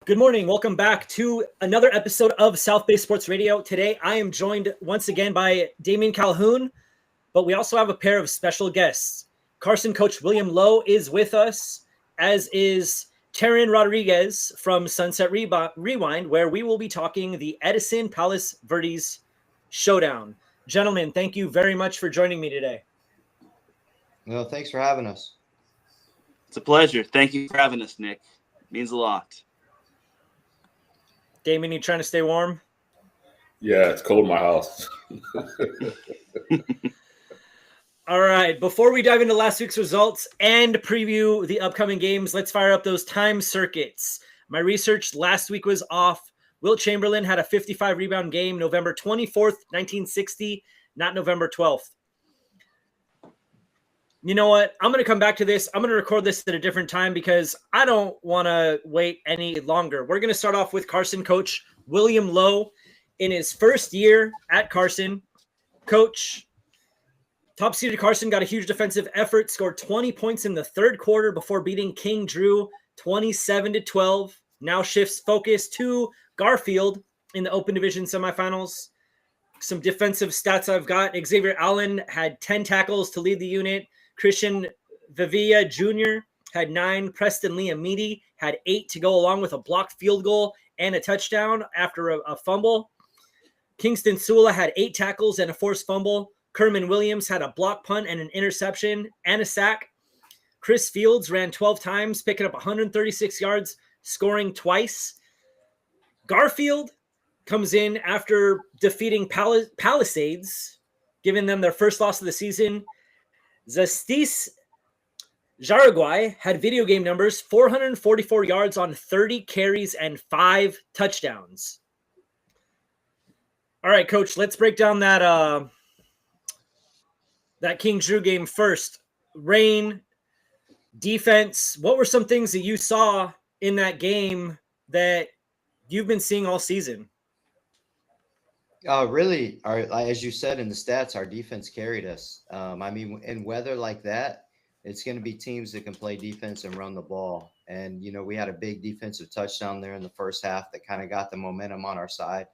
Good morning. Welcome back to another episode of South Bay Sports Radio. Today, I am joined once again by Damian Calhoun, but we also have a pair of special guests. Carson coach William Lowe is with us, as is Teran Rodgriguez from Sunset Rewind, where we will be talking the Edison Palos Verdes Showdown. Gentlemen, thank you very much for joining me today. Well, thanks for having us. It's a pleasure. Thank you for having us, Nick. It means a lot. Damien, you trying to stay warm? Yeah, it's cold in my house. All right. Before we dive into last week's results and preview the upcoming games, let's fire up those time circuits. My research last week was off. Wilt Chamberlain had a 55-rebound game November 24th, 1960, not November 12th. You know what? I'm going to come back to this. I'm going to record this at a different time because I don't want to wait any longer. We're going to start off with Carson coach William Lowe in his first year at Carson. Coach, top-seeded Carson got a huge defensive effort, scored 20 points in the third quarter before beating King Drew 27-12. Now shifts focus to Garfield in the Open Division semifinals. Some defensive stats I've got. Xavier Allen had 10 tackles to lead the unit. Christian Vivia Jr. had 9. Preston Liamidi had 8 to go along with a blocked field goal and a touchdown after a fumble. Kingston Sula had 8 tackles and a forced fumble. Kerman Williams had a block punt and an interception and a sack. Chris Fields ran 12 times, picking up 136 yards, scoring twice. Garfield comes in after defeating Palisades, giving them their first loss of the season. Zastis Jaraguay had video game numbers, 444 yards on 30 carries and 5 touchdowns. All right, Coach, let's break down that King Drew game first. Rain, defense, what were some things that you saw in that game that you've been seeing all season? Really, as you said in the stats, our defense carried us. In weather like that, it's going to be teams that can play defense and run the ball. And, we had a big defensive touchdown there in the first half that kind of got the momentum on our side.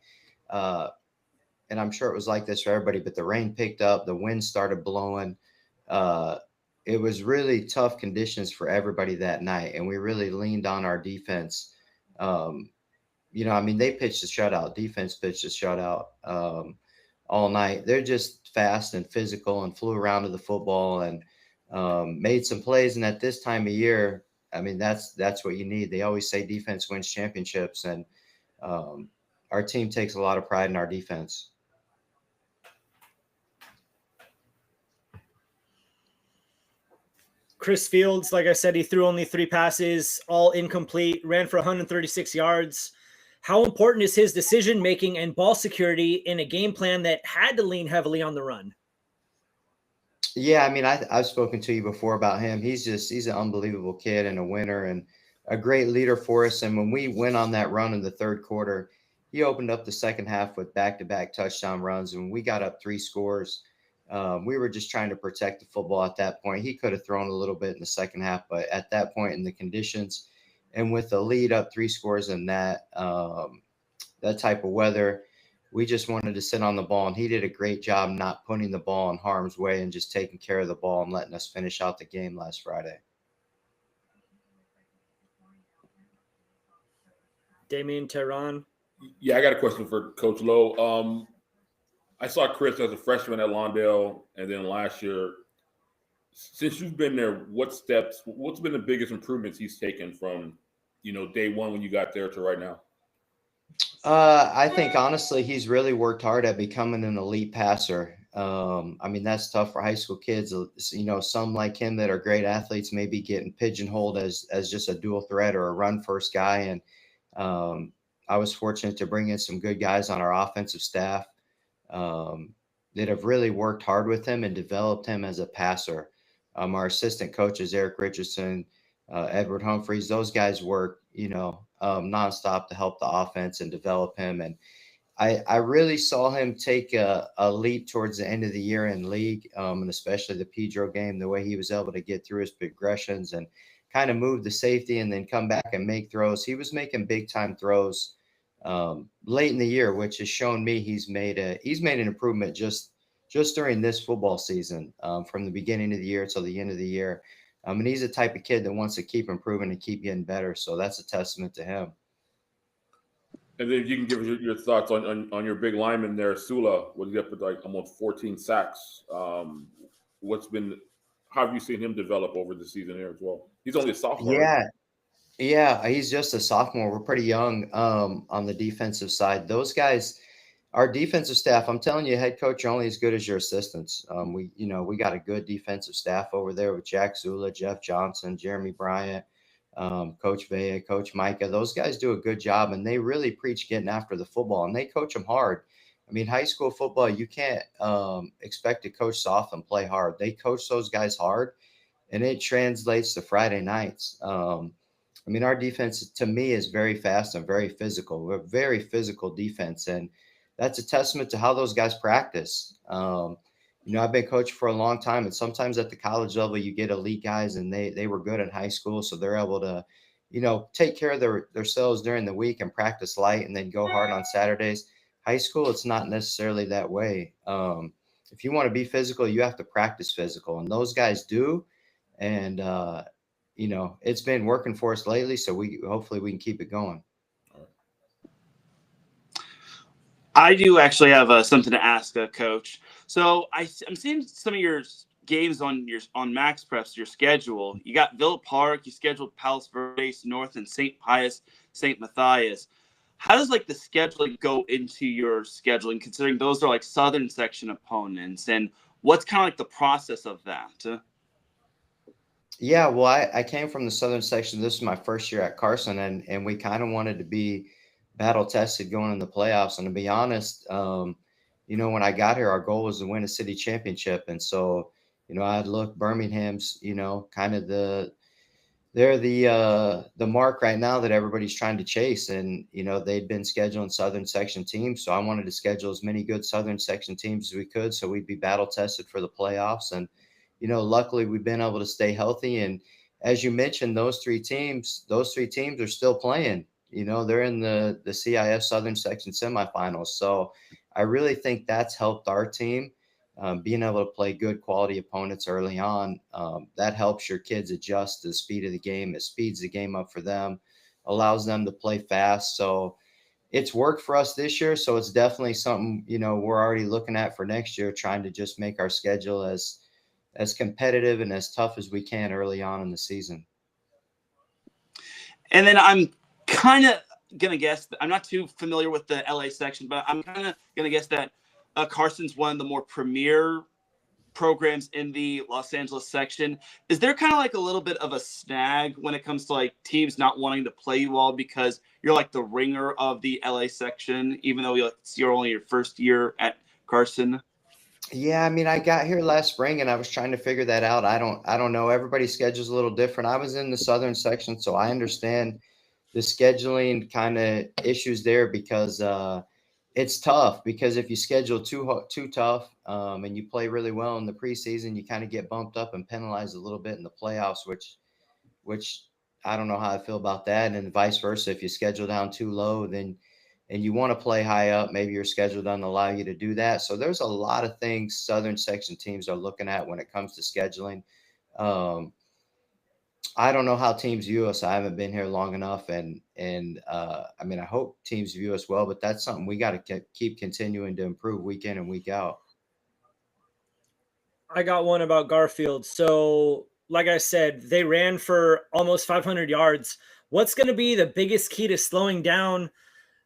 And I'm sure it was like this for everybody, but the rain picked up, the wind started blowing. It was really tough conditions for everybody that night, and we really leaned on our defense. They pitched a shutout. Defense pitched a shutout all night. They're just fast and physical and flew around to the football and made some plays. And at this time of year, that's what you need. They always say defense wins championships, and our team takes a lot of pride in our defense. Chris Fields, like I said, he threw only 3 passes, all incomplete, ran for 136 yards. How important is his decision-making and ball security in a game plan that had to lean heavily on the run? Yeah, I've spoken to you before about him. He's an unbelievable kid and a winner and a great leader for us. And when we went on that run in the third quarter, he opened up the second half with back-to-back touchdown runs. And when we got up 3 scores, we were just trying to protect the football at that point. He could have thrown a little bit in the second half, but at that point in the conditions and with the lead up 3 scores in that type of weather, we just wanted to sit on the ball. And he did a great job not putting the ball in harm's way and just taking care of the ball and letting us finish out the game last Friday. Damian, Teran. Yeah, I got a question for Coach Lowe. I saw Chris as a freshman at Lawndale, and then last year. Since you've been there, what's been the biggest improvements he's taken from, day one when you got there to right now? I think honestly, he's really worked hard at becoming an elite passer. That's tough for high school kids. Some like him that are great athletes maybe getting pigeonholed as just a dual threat or a run first guy. And I was fortunate to bring in some good guys on our offensive staff that have really worked hard with him and developed him as a passer. Our assistant coaches, Eric Richardson, Edward Humphreys, those guys work, nonstop to help the offense and develop him. And I really saw him take a leap towards the end of the year in league, and especially the Pedro game, the way he was able to get through his progressions and kind of move the safety and then come back and make throws. He was making big time throws late in the year, which has shown me he's made an improvement just during this football season, from the beginning of the year till the end of the year. And he's the type of kid that wants to keep improving and keep getting better. So that's a testament to him. And then you can give us your thoughts on your big lineman there, Sula. What he up with like almost 14 sacks. How have you seen him develop over the season here as well? He's only a sophomore. Yeah, he's just a sophomore. We're pretty young on the defensive side. Those guys, our defensive staff, I'm telling you, head coach, you're only as good as your assistants. We got a good defensive staff over there with Jack Zula, Jeff Johnson, Jeremy Bryant, Coach Vea, Coach Micah. Those guys do a good job, and they really preach getting after the football, and they coach them hard. I mean, high school football, you can't expect to coach soft and play hard. They coach those guys hard, and it translates to Friday nights. I mean, our defense, to me, is very fast and very physical. We're a very physical defense, and that's a testament to how those guys practice. I've been coaching for a long time, and sometimes at the college level, you get elite guys, and they were good in high school, so they're able to, take care of themselves during the week and practice light and then go hard on Saturdays. High school, it's not necessarily that way. If you want to be physical, you have to practice physical, and those guys do. And, it's been working for us lately, so hopefully we can keep it going. I do actually have something to ask, Coach. So I'm seeing some of your games on Max Preps, your schedule. You got Villa Park, you scheduled Palos Verdes, North, and St. Pius, St. Matthias. How does the scheduling go into your scheduling, considering those are Southern section opponents, and what's kind of the process of that? Yeah, well, I came from the Southern section. This was my first year at Carson, and we kind of wanted to be battle tested going in the playoffs. And to be honest, when I got here, our goal was to win a city championship. And so, I'd look Birmingham's, kind of they're the mark right now that everybody's trying to chase. And, they'd been scheduling Southern section teams. So I wanted to schedule as many good Southern section teams as we could, so we'd be battle tested for the playoffs. And, luckily we've been able to stay healthy. And as you mentioned, those three teams are still playing. They're in the CIF Southern Section Semifinals. So I really think that's helped our team, being able to play good quality opponents early on. That helps your kids adjust to the speed of the game. It speeds the game up for them, allows them to play fast. So it's worked for us this year. So it's definitely something, we're already looking at for next year, trying to just make our schedule as competitive and as tough as we can early on in the season. And then I'm kind of going to guess, I'm not too familiar with the LA section, but I'm kind of going to guess that Carson's one of the more premier programs in the Los Angeles section. Is there kind of a little bit of a snag when it comes to teams not wanting to play you all because you're the ringer of the LA section, even though you're only your first year at Carson? Yeah, I mean, I got here last spring and I was trying to figure that out. I don't know. Everybody's schedule's a little different. I was in the Southern section, so I understand the scheduling kind of issues there, because it's tough. Because if you schedule too tough and you play really well in the preseason, you kind of get bumped up and penalized a little bit in the playoffs, which I don't know how I feel about that. And vice versa, if you schedule down too low, and you want to play high up, maybe your schedule doesn't allow you to do that. So there's a lot of things Southern section teams are looking at when it comes to scheduling. I don't know how teams view us. I haven't been here long enough, and I mean, I hope teams view us well, but that's something we got to keep continuing to improve week in and week out. I got one about Garfield. So, like I said, they ran for almost 500 yards. What's going to be the biggest key to slowing down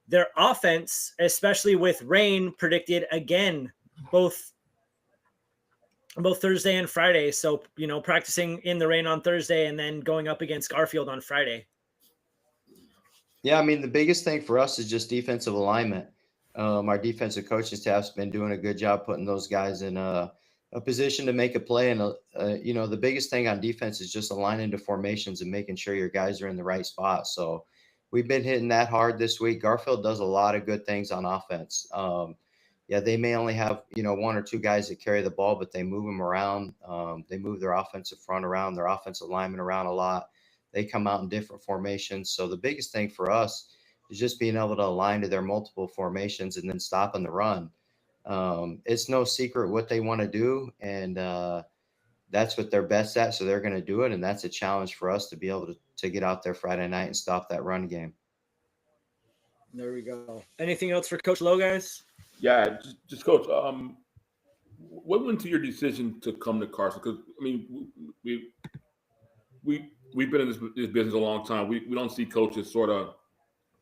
their offense, especially with rain predicted again, both Thursday and Friday? So, practicing in the rain on Thursday and then going up against Garfield on Friday. Yeah, I mean, the biggest thing for us is just defensive alignment. Our defensive coaching staff's been doing a good job putting those guys in a position to make a play. And, the biggest thing on defense is just aligning to formations and making sure your guys are in the right spot. So we've been hitting that hard this week. Garfield does a lot of good things on offense. Yeah, they may only have, one or two guys that carry the ball, but they move them around. They move their offensive front around, their offensive linemen around a lot. they come out in different formations. So the biggest thing for us is just being able to align to their multiple formations and then stopping the run. It's no secret what they want to do, and that's what they're best at. So they're going to do it, and that's a challenge for us to be able to get out there Friday night and stop that run game. There we go. Anything else for Coach Lowe, guys? Yeah, just Coach. What went into your decision to come to Carson? Because I mean, we've been in this business a long time. We don't see coaches sort of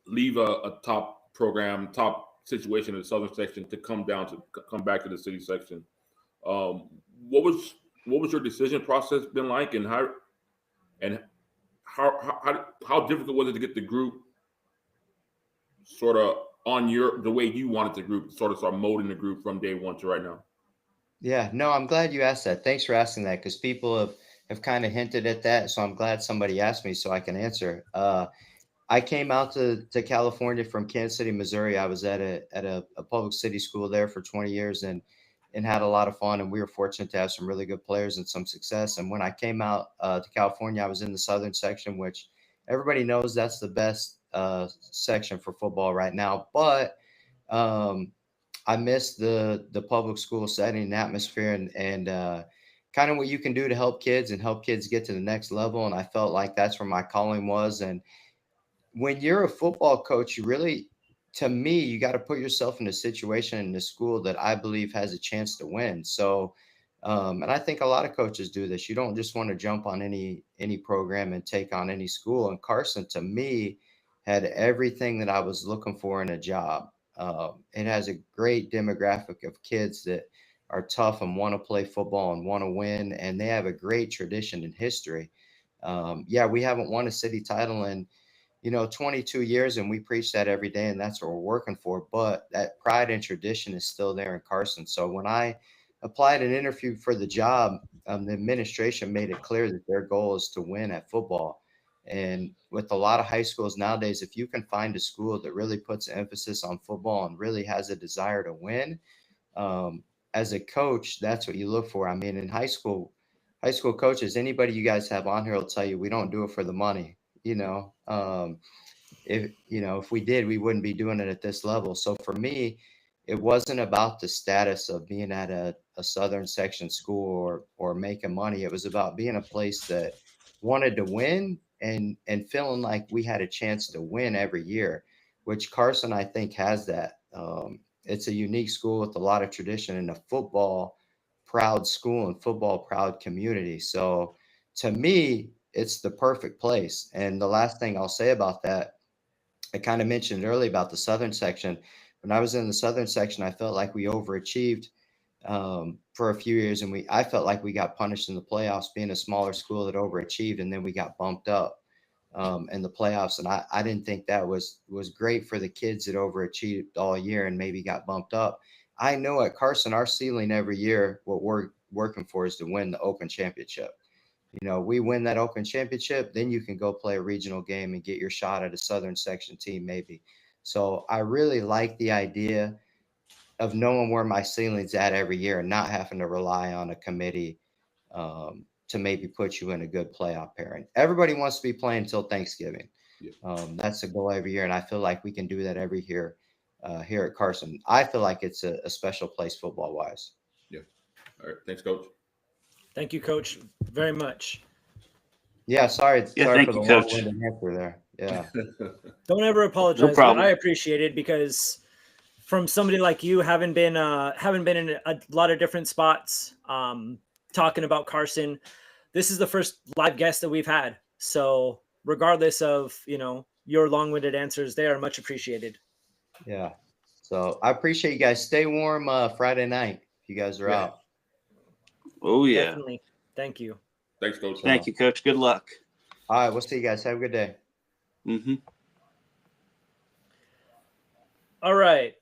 leave a top program, top situation in the Southern section to come back to the city section. What was your decision process been like, and how difficult was it to get the group sort of on the way you wanted the group, sort of start molding the group from day one to right now? Yeah, no, I'm glad you asked that. Thanks for asking that, because people have kind of hinted at that. So I'm glad somebody asked me so I can answer. I came out to California from Kansas City, Missouri. I was at a public city school there for 20 years and had a lot of fun. And we were fortunate to have some really good players and some success. And when I came out to California, I was in the Southern section, which everybody knows that's the best section for football right now. But I missed the public school setting and atmosphere and kind of what you can do to help kids get to the next level. And I felt like that's where my calling was. And when you're a football coach, to me, you got to put yourself in a situation in the school that I believe has a chance to win. So, and I think a lot of coaches do this. You don't just want to jump on any program and take on any school. And Carson, to me, had everything that I was looking for in a job. It has a great demographic of kids that are tough and want to play football and want to win. And they have a great tradition and history. We haven't won a city title in 22 years, and we preach that every day, and that's what we're working for. But that pride and tradition is still there in Carson. So when I applied and interviewed for the job, the administration made it clear that their goal is to win at football. And with a lot of high schools nowadays, if you can find a school that really puts emphasis on football and really has a desire to win, as a coach, that's what you look for. I mean, in high school coaches, anybody you guys have on here will tell you we don't do it for the money. If we did, we wouldn't be doing it at this level. So for me, it wasn't about the status of being at a Southern section school or making money. It was about being a place that wanted to win and feeling like we had a chance to win every year, which Carson, I think, has that. It's a unique school with a lot of tradition and a football proud school and football proud community. So to me, it's the perfect place. And the last thing I'll say about that, I kind of mentioned earlier about the Southern section. When I was in the Southern section, I felt like we overachieved for a few years, and I felt like we got punished in the playoffs, being a smaller school that overachieved, and then we got bumped up in the playoffs. And I didn't think that was great for the kids that overachieved all year and maybe got bumped up. I know at Carson, our ceiling every year, what we're working for is to win the Open Championship. We win that Open Championship, then you can go play a regional game and get your shot at a Southern section team maybe. So I really like the idea of knowing where my ceiling's at every year and not having to rely on a committee to maybe put you in a good playoff pairing. Everybody wants to be playing until Thanksgiving. Yeah. That's the goal every year, and I feel like we can do that every year here at Carson. I feel like it's a special place football-wise. Yeah. All right. Thanks, Coach. Thank you, Coach, very much. Yeah, sorry for the long-winded answer there. Yeah. Don't ever apologize. No problem. I appreciate it, because from somebody like you, having been in a lot of different spots, talking about Carson, this is the first live guest that we've had. So regardless of, your long-winded answers, they are much appreciated. Yeah. So I appreciate you guys. Stay warm Friday night if you guys are out. Oh, yeah. Definitely. Thank you. Thanks, Coach. Thank you, Coach. Good luck. All right. We'll see you guys. Have a good day. Mm-hmm. All right.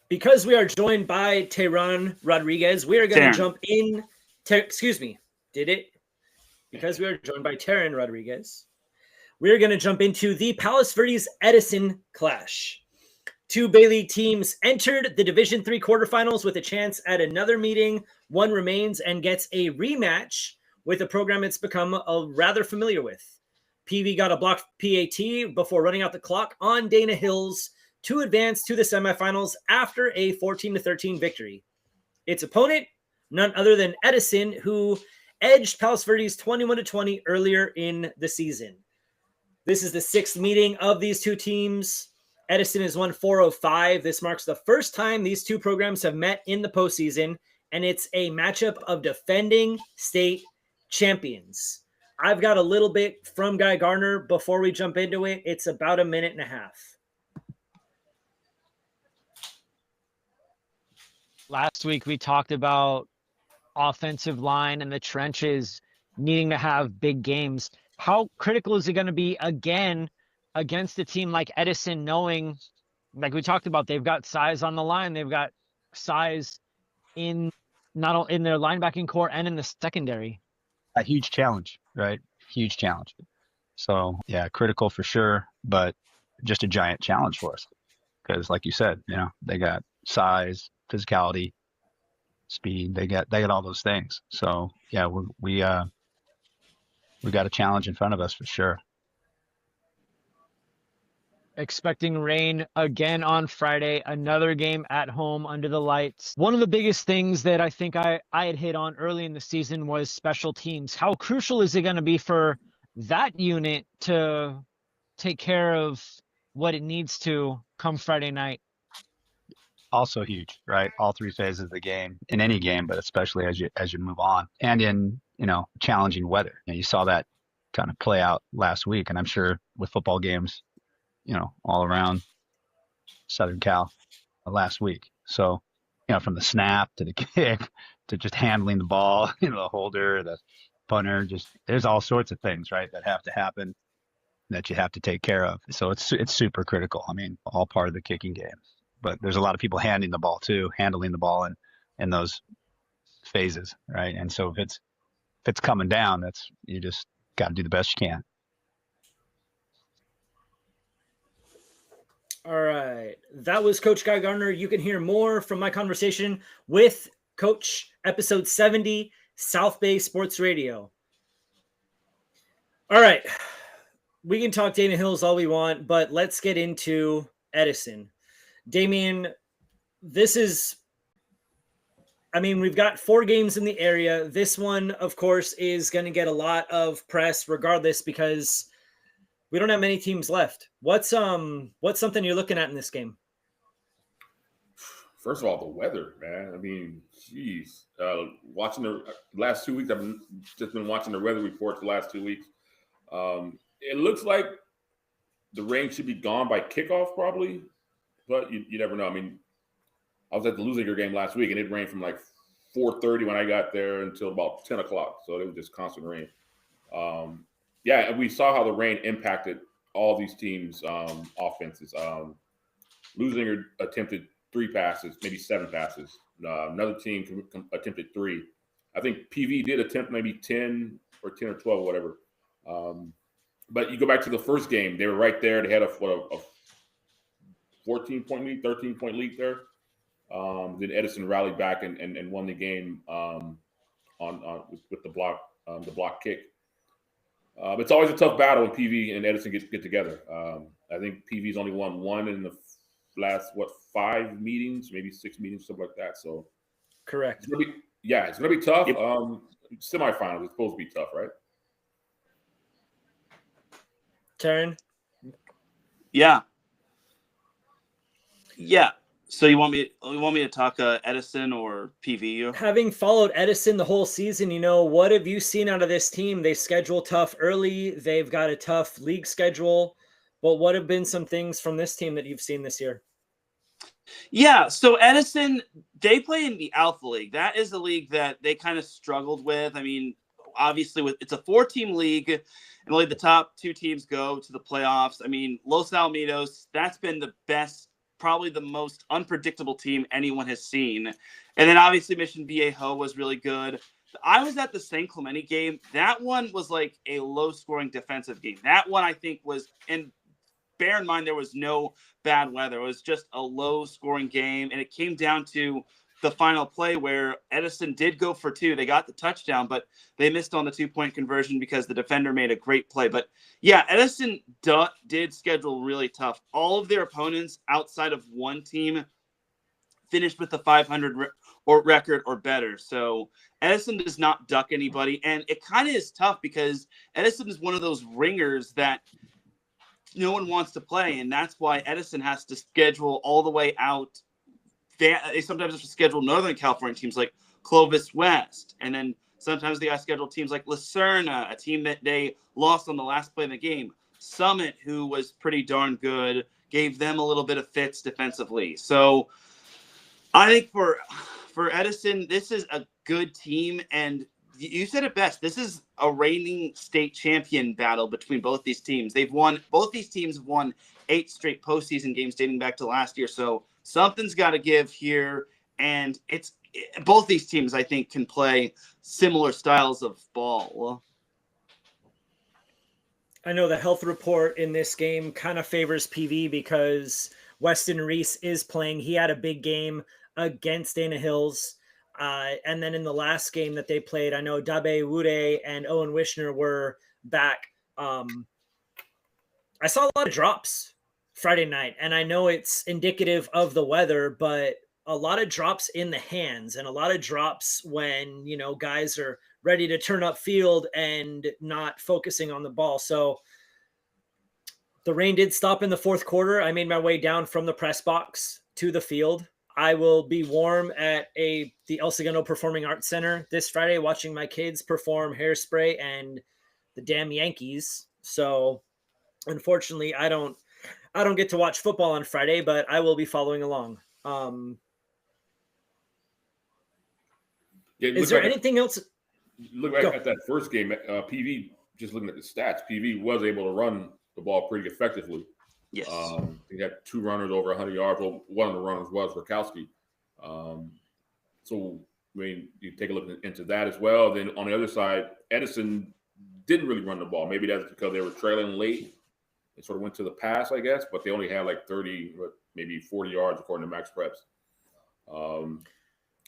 Because we are joined by Teran Rodgriguez, we are going to jump in. Because we are joined by Teran Rodgriguez, we are going to jump into the Palos Verdes Edison clash. Two Bay League teams entered the Division III quarterfinals with a chance at another meeting. One remains and gets a rematch with a program it's become rather familiar with. PV got a blocked PAT before running out the clock on Dana Hills to advance to the semifinals after a 14-13 victory. Its opponent, none other than Edison, who edged Palos Verdes 21-20 earlier in the season. This is the sixth meeting of these two teams. Edison has won 4 of 5. This marks the first time these two programs have met in the postseason, and it's a matchup of defending state champions. I've got a little bit from Guy Garner before we jump into it. It's about a minute and a half. Last week, we talked about offensive line and the trenches needing to have big games. How critical is it going to be again against a team like Edison, knowing, like we talked about, they've got size on the line, they've got size in not only in their linebacking core and in the secondary? A huge challenge, right? Huge challenge. So yeah, critical for sure, but just a giant challenge for us because, like you said, they got size, physicality, speed. They got all those things. So yeah, we got a challenge in front of us for sure. Expecting rain again on Friday, another game at home under the lights. One of the biggest things that I think I had hit on early in the season was special teams. How crucial is it going to be for that unit to take care of what it needs to come Friday night? Also huge, right? All three phases of the game, in any game, but especially as you move on, and in challenging weather. You saw that kind of play out last week, and I'm sure with football games, all around Southern Cal last week. So, from the snap to the kick to just handling the ball, the holder, the punter, just there's all sorts of things, right, that have to happen that you have to take care of. So it's super critical. I mean, all part of the kicking game. But there's a lot of people handling the ball in those phases, right? And so if it's coming down, you just got to do the best you can. All right. That was Coach Guy Garner. You can hear more from my conversation with Coach, episode 70, South Bay Sports Radio. All right. We can talk Dana Hills all we want, but let's get into Edison. Damian, we've got 4 games in the area. This one, of course, is going to get a lot of press regardless because we don't have many teams left. What's something you're looking at in this game? First of all, the weather, man. I mean, geez. Watching the last 2 weeks, I've just been watching the weather reports the last 2 weeks. It looks like the rain should be gone by kickoff probably, but you never know. I mean, I was at the Lusinger game last week, and it rained from like 4:30 when I got there until about 10 o'clock. So it was just constant rain. And we saw how the rain impacted all these teams' offenses. Lusinger attempted 3 passes, maybe 7 passes. Another team attempted 3. I think PV did attempt maybe 10 or 12, whatever. But you go back to the first game, they were right there. They had a 14-point lead, 13-point lead there. Then Edison rallied back and won the game with the block kick. It's always a tough battle when PV and Edison get together. I think PV's only won 1 in the last 5 meetings, maybe 6 meetings, something like that. So correct. It's gonna be tough. Yep. Semifinals is supposed to be tough, right? Teran? Yeah. So you want me to talk Edison or PV? Having followed Edison the whole season, what have you seen out of this team? They schedule tough early. They've got a tough league schedule. But what have been some things from this team that you've seen this year? Yeah, so Edison, they play in the Alpha League. That is the league that they kind of struggled with. I mean, obviously, it's a 4-team league, and only the top 2 teams go to the playoffs. I mean, Los Alamitos, that's been the best, probably the most unpredictable team anyone has seen. And then obviously Mission Viejo was really good. I was at the San Clemente game. That one was like a low-scoring defensive game. That one I think was, and bear in mind there was no bad weather. It was just a low-scoring game, and it came down to the final play where Edison did go for 2. They got the touchdown, but they missed on the 2-point conversion because the defender made a great play. But yeah, Edison did schedule really tough. All of their opponents outside of one team finished with the 500 record or better. So Edison does not duck anybody. And it kind of is tough because Edison is one of those ringers that no one wants to play. And that's why Edison has to schedule all the way out. They sometimes have to schedule Northern California teams like Clovis West. And then sometimes they got to schedule teams like Lucerna, a team that they lost on the last play of the game. Summit, who was pretty darn good, gave them a little bit of fits defensively. So I think for Edison, this is a good team. And you said it best. This is a reigning state champion battle between both these teams. Both these teams have won 8 straight postseason games dating back to last year. So something's got to give here, and both these teams, I think, can play similar styles of ball. I know the health report in this game kind of favors PV because Weston Reese is playing. He had a big game against Dana Hills. And then in the last game that they played, I know Dabe Wude and Owen Wishner were back. I saw a lot of drops Friday night, and I know it's indicative of the weather, but a lot of drops in the hands and a lot of drops when, guys are ready to turn up field and not focusing on the ball. So the rain did stop in the fourth quarter. I made my way down from the press box to the field. I will be warm at the El Segundo Performing Arts Center this Friday watching my kids perform Hairspray and the Damn Yankees. So unfortunately, I don't get to watch football on Friday, but I will be following along. Is there anything else? Look back at that first game. PV, just looking at the stats, PV was able to run the ball pretty effectively. Yes. He had 2 runners over 100 yards. Well, one of the runners was Rakowski. So, you take a look into that as well. Then on the other side, Edison didn't really run the ball. Maybe that's because they were trailing late. They sort of went to the pass, I guess, but they only had like 30, maybe 40 yards according to Max Preps.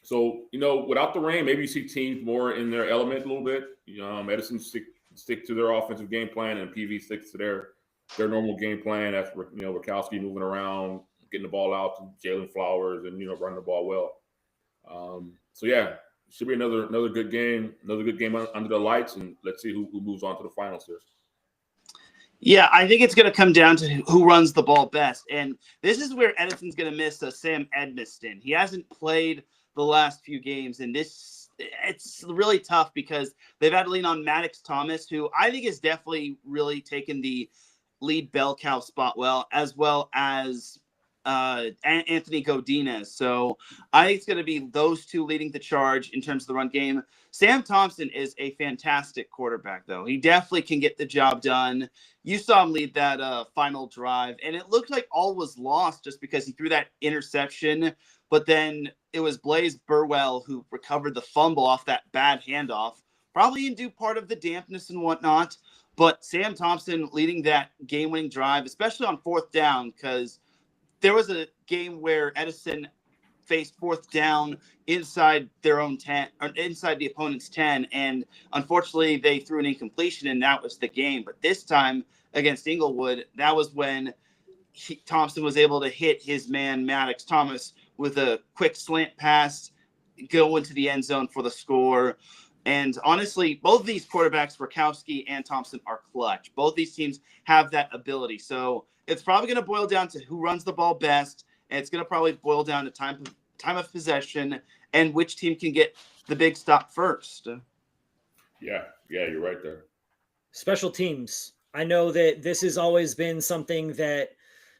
So, without the rain, maybe you see teams more in their element a little bit. Edison stick to their offensive game plan, and PV sticks to their normal game plan. That's, Rakowski moving around, getting the ball out to Jalen Flowers and, running the ball well. So, yeah, should be another good game, under the lights, and let's see who moves on to the finals here. Yeah, I think it's going to come down to who runs the ball best. And this is where Edison's going to miss Sam Edmiston. He hasn't played the last few games, and it's really tough because they've had to lean on Maddox Thomas, who I think has definitely really taken the lead bell cow spot well as Anthony Godinez. So I think it's going to be those two leading the charge in terms of the run game. Sam Thompson is a fantastic quarterback, though. He definitely can get the job done. You saw him lead that final drive, and it looked like all was lost just because he threw that interception. But then it was Blaze Burwell who recovered the fumble off that bad handoff, probably in due part of the dampness and whatnot. But Sam Thompson leading that game-winning drive, especially on 4th down, because there was a game where Edison faced 4th down inside their own 10, or inside the opponent's 10, and unfortunately they threw an incompletion, and that was the game. But this time against Inglewood, that was when Thompson was able to hit his man Maddox Thomas with a quick slant pass, go into the end zone for the score. And honestly, both of these quarterbacks, Rakowski and Thompson, are clutch. Both these teams have that ability. So it's probably going to boil down to who runs the ball best, and it's going to probably boil down to time of possession and which team can get the big stop first. Yeah, you're right there. Special teams. I know that this has always been something that,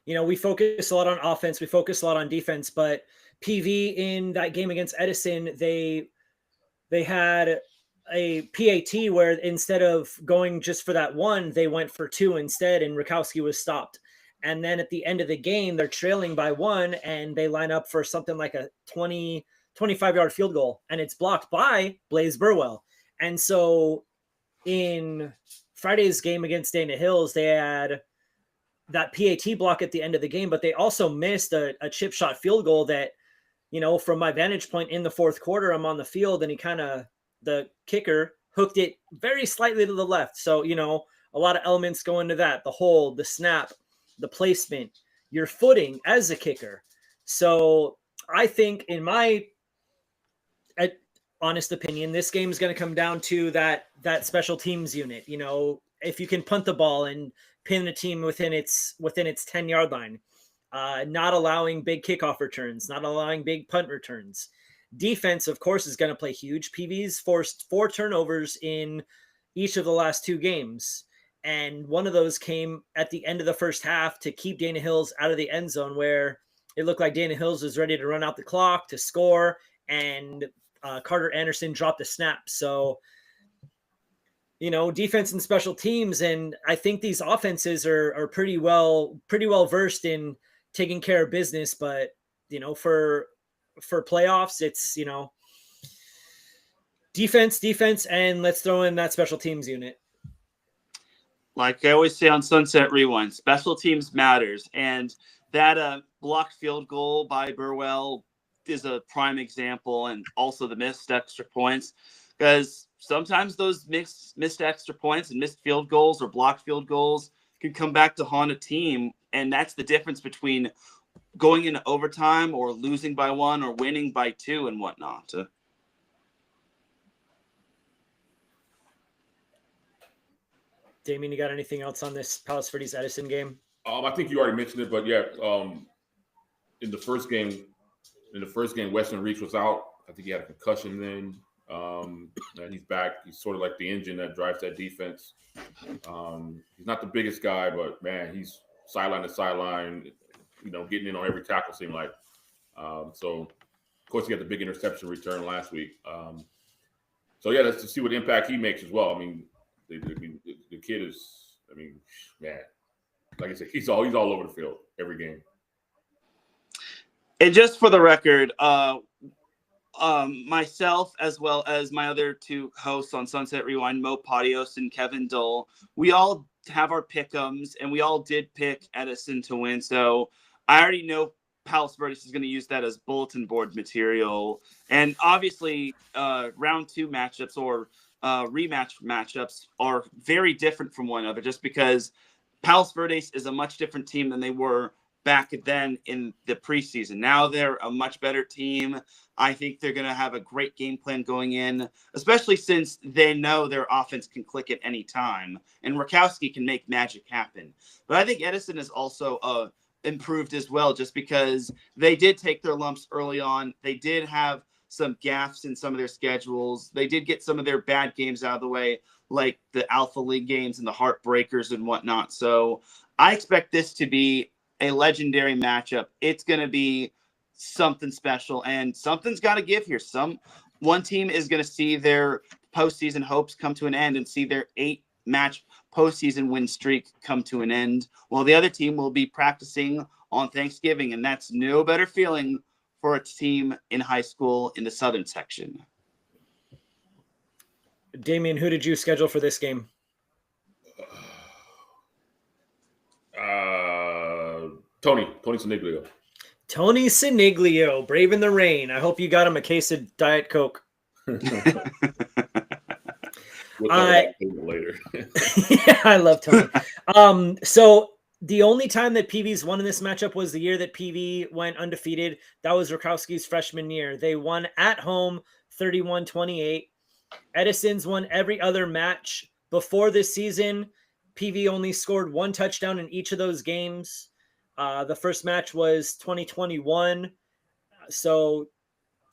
we focus a lot on offense, we focus a lot on defense, but PV in that game against Edison, they had a PAT where instead of going just for that one, they went for 2 instead, and Rakowski was stopped. And then at the end of the game, they're trailing by 1, and they line up for something like a 25-yard field goal, and it's blocked by Blaze Burwell. And so in Friday's game against Dana Hills, they had that PAT block at the end of the game, but they also missed a chip shot field goal that from my vantage point in the fourth quarter, I'm on the field and the kicker hooked it very slightly to the left. So, a lot of elements go into that, the hold, the snap, the placement, your footing as a kicker. So I think, in my honest opinion, this game is going to come down to that special teams unit. If you can punt the ball and pin the team within its 10-yard line, not allowing big kickoff returns, not allowing big punt returns. Defense, of course, is going to play huge. PV's forced 4 turnovers in each of the last 2 games. And one of those came at the end of the first half to keep Dana Hills out of the end zone, where it looked like Dana Hills was ready to run out the clock to score, and Carter Anderson dropped a snap. So, defense and special teams, and I think these offenses are pretty well versed in taking care of business. But for playoffs, it's defense, and let's throw in that special teams unit. Like I always say on Sunset Rewind, special teams matters, and that blocked field goal by Burwell is a prime example, and also the missed extra points, because sometimes those missed extra points and missed field goals or blocked field goals can come back to haunt a team, and that's the difference between going into overtime or losing by 1 or winning by 2 and whatnot. Damian, you got anything else on this Palos Verdes Edison game? I think you already mentioned it, but yeah, in the first game, Weston Reach was out. I think he had a concussion then. And he's back. He's sort of like the engine that drives that defense. He's not the biggest guy, but man, he's sideline to sideline, getting in on every tackle, seemed like. So, of course, he got the big interception return last week. So yeah, let's see what impact he makes as well. I mean, the kid is, man, like I said, he's all over the field every game. And just for the record, myself, as well as my other 2 hosts on Sunset Rewind, Mo Patios and Kevin Dull, we all have our pick'ems, and we all did pick Edison to win. So I already know Palos Verdes is going to use that as bulletin board material. And obviously, round 2 matchups or rematch matchups are very different from one another, just because Palos Verdes is a much different team than they were back then in the preseason. Now they're a much better team. I think they're going to have a great game plan going in, especially since they know their offense can click at any time, and Rakowski can make magic happen. But I think Edison is also improved as well, just because they did take their lumps early on. They did have some gaffes in some of their schedules. They did get some of their bad games out of the way, like the Alpha League games and the Heartbreakers and whatnot. So I expect this to be a legendary matchup. It's going to be something special, and something's got to give here. One team is going to see their postseason hopes come to an end and see their 8-match postseason win streak come to an end, while the other team will be practicing on Thanksgiving, and that's no better feeling for a team in high school in the Southern section. Damian, who did you schedule for this game? Tony Siniglio. Tony Siniglio, braving the rain. I hope you got him a case of Diet Coke. We'll talk about it later. Yeah, I love Tony. So the only time that PV's won in this matchup was the year that PV went undefeated. That was Rakowski's freshman year. They won at home 31-28. Edison's won every other match before this season. PV only scored 1 touchdown in each of those games. The first match was 2021. So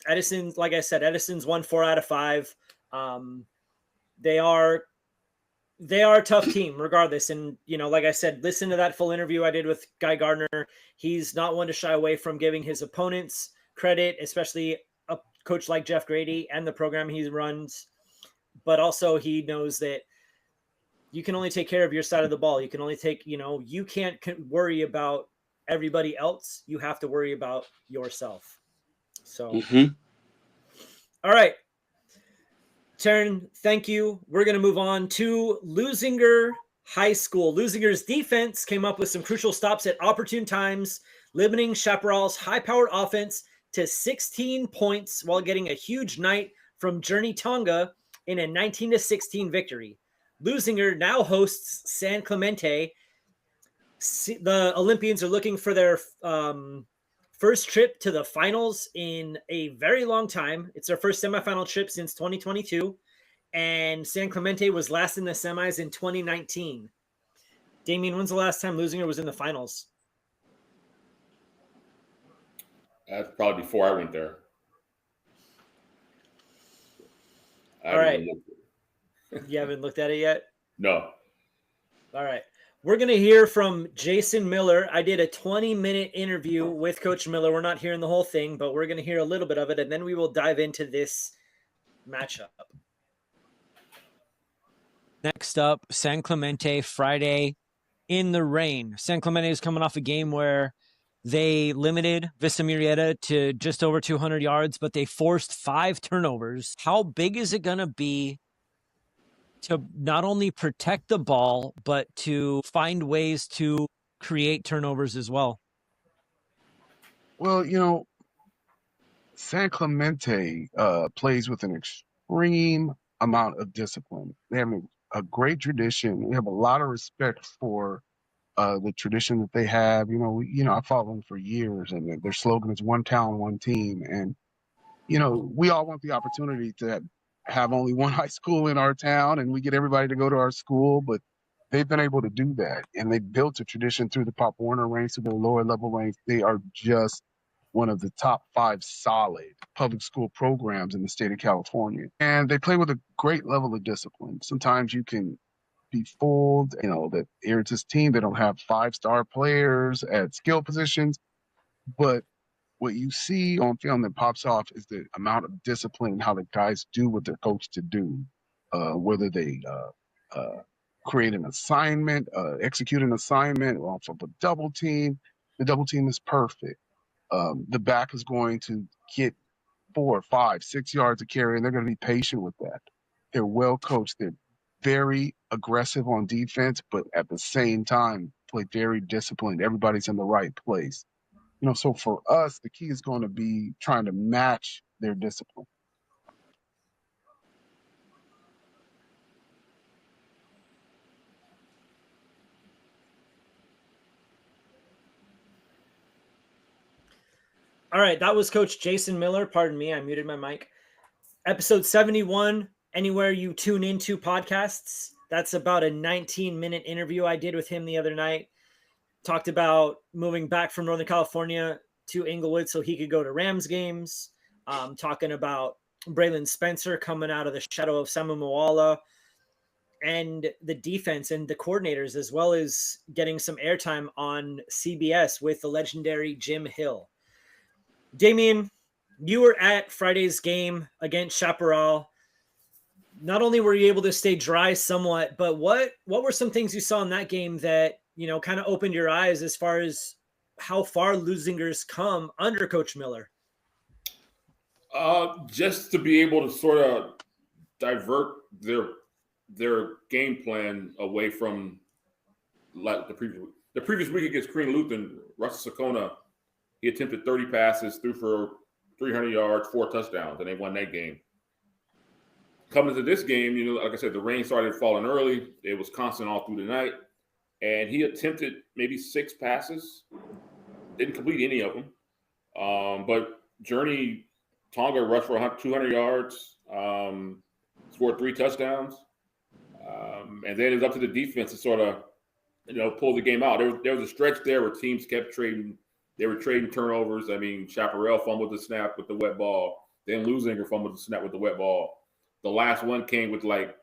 Edison, like I said, Edison's won 4 out of 5. They are a tough team regardless. And, like I said, listen to that full interview I did with Guy Gardner. He's not one to shy away from giving his opponents credit, especially a coach like Jeff Grady and the program he runs. But also he knows that you can only take care of your side of the ball. You can only take, you can't worry about everybody else. You have to worry about yourself. So, All right. Teran, thank you. We're going to move on to Lusinger High School. Lusinger's defense came up with some crucial stops at opportune times, limiting Chaparral's high-powered offense to 16 points while getting a huge night from Journey Tonga in a 19-16 victory. Lusinger now hosts San Clemente. The Olympians are looking for their first trip to the finals in a very long time. It's their first semifinal trip since 2022, and San Clemente was last in the semis in 2019. Damian, when's the last time Lusinger was in the finals? That's probably before I went there. All right. You haven't looked at it yet? No. All right. We're going to hear from Jason Miller. I did a 20-minute interview with Coach Miller. We're not hearing the whole thing, but we're going to hear a little bit of it, and then we will dive into this matchup. Next up, San Clemente, Friday in the rain. San Clemente is coming off a game where they limited Vista Murrieta to just over 200 yards, but they forced 5 turnovers. How big is it going to be to not only protect the ball, but to find ways to create turnovers as well? Well, San Clemente plays with an extreme amount of discipline. They have a great tradition. We have a lot of respect for the tradition that they have. I follow them for years, and their slogan is "One Town, One Team." And we all want the opportunity to have only one high school in our town, and we get everybody to go to our school. But they've been able to do that, and they built a tradition through the Pop Warner ranks, to the lower level ranks. They are just one of the top 5 solid public school programs in the state of California, and they play with a great level of discipline. Sometimes you can be fooled, that it's this team, they don't have 5-star players at skill positions, but what you see on film that pops off is the amount of discipline and how the guys do what they're coached to do, whether they create an assignment, execute an assignment off of a double team. The double team is perfect. The back is going to get 4, 5, 6 yards of carry, and they're going to be patient with that. They're well coached. They're very aggressive on defense, but at the same time, play very disciplined. Everybody's in the right place. So for us, the key is going to be trying to match their discipline. All right, that was Coach Jason Miller. Pardon me, I muted my mic. Episode 71, anywhere you tune into podcasts. That's about a 19-minute interview I did with him the other night. Talked about moving back from Northern California to Inglewood so he could go to Rams games. Talking about Braylon Spencer coming out of the shadow of Samu Moala, and the defense and the coordinators, as well as getting some airtime on CBS with the legendary Jim Hill. Damian, you were at Friday's game against Chaparral. Not only were you able to stay dry somewhat, but what were some things you saw in that game that kind of opened your eyes as far as how far Lusinger's come under Coach Miller? Just to be able to sort of divert their game plan away from like the previous week against Green Lutheran. Russell Sakona, he attempted 30 passes, threw for 300 yards, 4 touchdowns, and they won that game. Coming to this game, like I said, the rain started falling early. It was constant all through the night. And he attempted maybe 6 passes, didn't complete any of them. But Journey Tonga rushed for 200 yards, scored 3 touchdowns. And then it's up to the defense to sort of, pull the game out. There was a stretch there where teams kept trading. They were trading turnovers. I mean, Chaparral fumbled the snap with the wet ball. Then Lusinger fumbled the snap with the wet ball. The last one came with about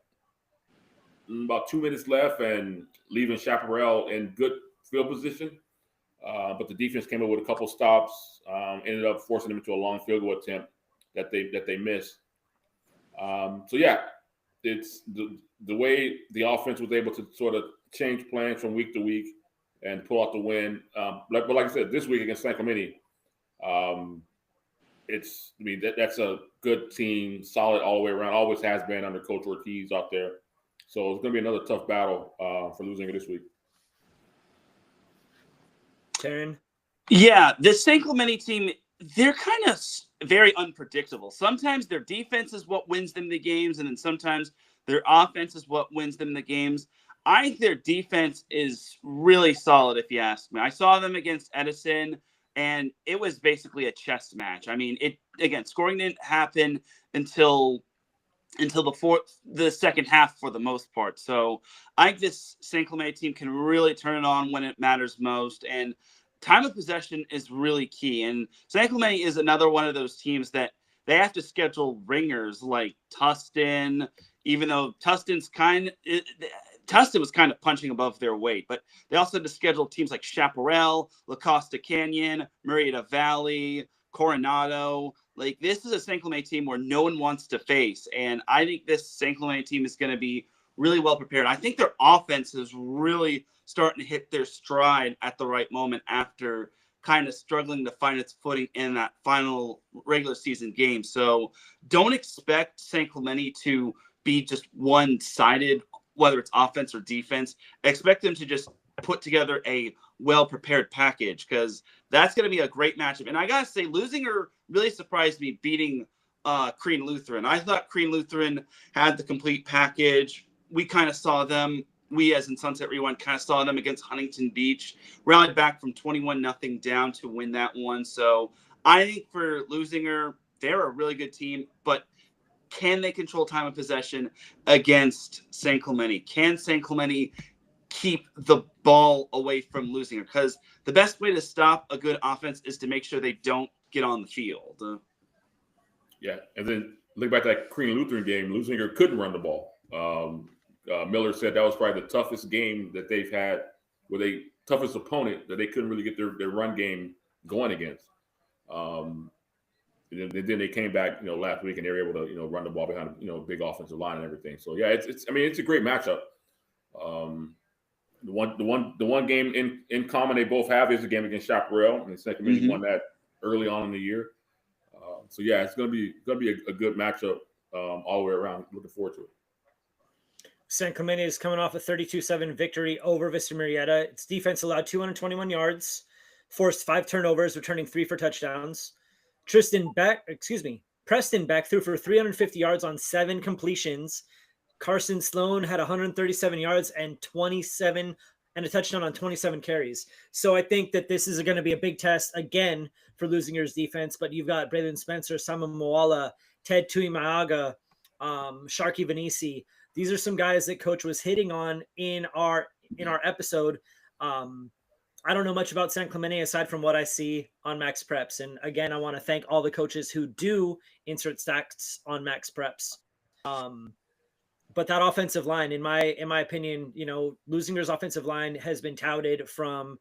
2 minutes left and leaving Chaparral in good field position. But the defense came up with a couple stops, ended up forcing them into a long field goal attempt that they missed. It's the way the offense was able to sort of change plans from week to week and pull out the win. But like I said, this week against San Clemente, that's a good team, solid all the way around. Always has been under Coach Ortiz out there. So it's going to be another tough battle for Lusinger this week. Teran? Yeah, the San Clemente team, they're kind of very unpredictable. Sometimes their defense is what wins them the games, and then sometimes their offense is what wins them the games. I think their defense is really solid, if you ask me. I saw them against Edison, and it was basically a chess match. I mean, scoring didn't happen until the second half for the most part. So I think this San Clemente team can really turn it on when it matters most. And time of possession is really key. And San Clemente is another one of those teams that they have to schedule ringers like Tustin, even though Tustin was kind of punching above their weight. But they also had to schedule teams like Chaparral, La Costa Canyon, Murrieta Valley, Coronado. Like, this is a San Clemente team where no one wants to face. And I think this San Clemente team is going to be really well prepared. I think their offense is really starting to hit their stride at the right moment after kind of struggling to find its footing in that final regular season game. So don't expect San Clemente to be just one-sided, whether it's offense or defense. Expect them to just put together a well-prepared package, because that's going to be a great matchup. And I got to say, Lusinger really surprised me beating Crean Lutheran. I thought Crean Lutheran had the complete package. We kind of saw them, we as in Sunset Rewind kind of saw them against Huntington Beach, rallied back from 21-0 down to win that one. So I think for Lusinger, they're a really good team, but can they control time of possession against San Clemente? Can San Clemente keep the ball away from Lusinger? Because the best way to stop a good offense is to make sure they don't get on the field. Yeah, and then look back at that Crean Lutheran game. Lusinger couldn't run the ball. Miller said that was probably the toughest game that they've had, toughest opponent that they couldn't really get their run game going against. And then they came back, last week, and they were able to, run the ball behind, big offensive line and everything. So yeah, it's a great matchup. The one game in common they both have is the game against Chaparral, and the second Clemente won that early on in the year. So yeah, it's gonna be a good matchup all the way around. Looking forward to it. San Clemente is coming off a 32-7 victory over Vista Murrieta. Its defense allowed 221 yards, forced 5 turnovers, returning 3 for touchdowns. Preston Beck threw for 350 yards on 7 completions. Carson Sloan had 137 yards and a touchdown on 27 carries. So I think that this is going to be a big test again for Lusinger's defense. But you've got Braylon Spencer, Simon Moala, Ted Tuimaaga, Sharky Vanisi. These are some guys that Coach was hitting on in our episode. I don't know much about San Clemente aside from what I see on Max Preps. And again, I want to thank all the coaches who do insert stats on Max Preps. But that offensive line, in my opinion, Lusinger's offensive line has been touted from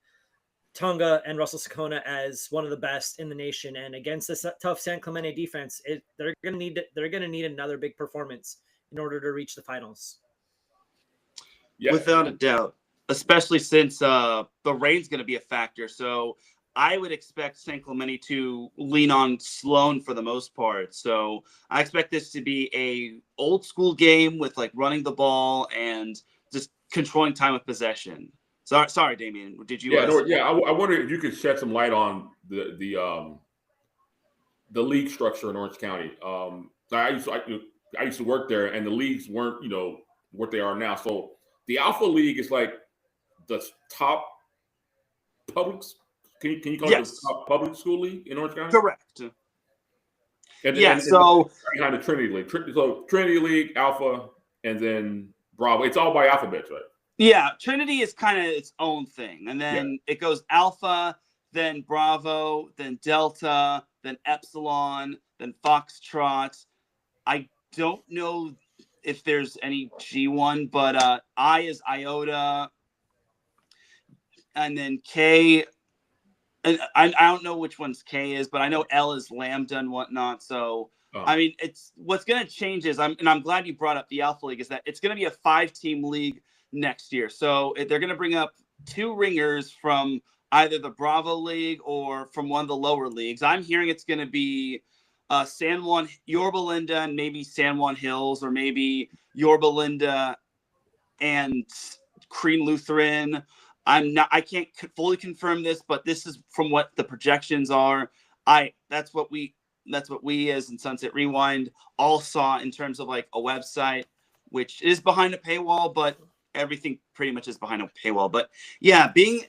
Tonga and Russell Sakona as one of the best in the nation. And against this tough San Clemente defense, they're going to need another big performance in order to reach the finals. Yeah. Without a doubt, especially since the rain's going to be a factor. So I would expect San Clemente to lean on Sloan for the most part. So I expect this to be a old school game with like running the ball and just controlling time of possession. Sorry, Damian. Did you? I wonder if you could shed some light on the league structure in Orange County. I used to work there, and the leagues weren't what they are now. So the Alpha League is like the top public. Can you call it the top public school league in Orange County? Correct. And behind the Trinity League. So Trinity League, Alpha, and then Bravo. It's all by alphabets, right? Yeah, Trinity is kind of its own thing. And then it goes Alpha, then Bravo, then Delta, then Epsilon, then Foxtrot. I don't know if there's any G1, but I is Iota, and then K. And I don't know which one's K is, but I know L is Lambda and whatnot. So, I mean, it's what's going to change is, I'm glad you brought up the Alpha League, is that it's going to be a 5-team league next year. So they're going to bring up 2 ringers from either the Bravo League or from one of the lower leagues. I'm hearing it's going to be San Juan, Yorba Linda, and maybe San Juan Hills, or maybe Yorba Linda and Crean Lutheran. I can't fully confirm this, but this is from what the projections are. that's what we as in Sunset Rewind all saw in terms of like a website, which is behind a paywall, but everything pretty much is behind a paywall. But yeah, being